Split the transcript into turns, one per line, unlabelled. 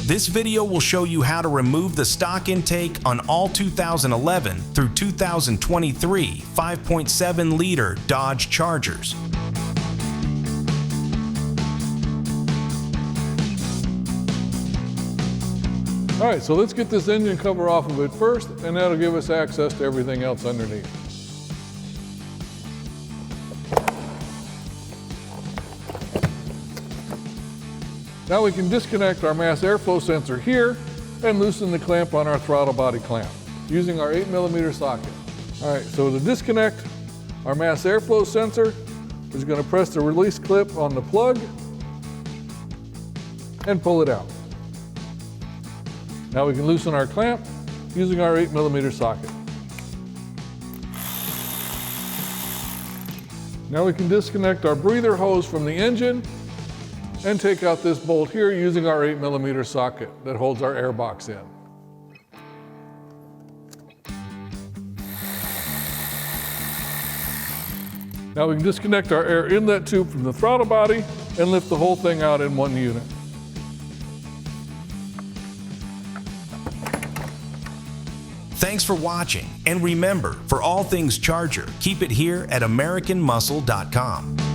This video will show you how to remove the stock intake on all 2011 through 2023 5.7-liter Dodge Chargers.
All right, so let's get this engine cover off of it first, and that'll give us access to everything else underneath. Now we can disconnect our mass airflow sensor here and loosen the clamp on our throttle body clamp using our 8mm socket. All right, so to disconnect our mass airflow sensor, we're just going to press the release clip on the plug and pull it out. Now we can loosen our clamp using our 8mm socket. Now we can disconnect our breather hose from the engine and take out this bolt here using our 8mm socket that holds our air box in. Now we can disconnect our air inlet tube from the throttle body and lift the whole thing out in one unit.
Thanks for watching, and remember, for all things Charger, keep it here at AmericanMuscle.com.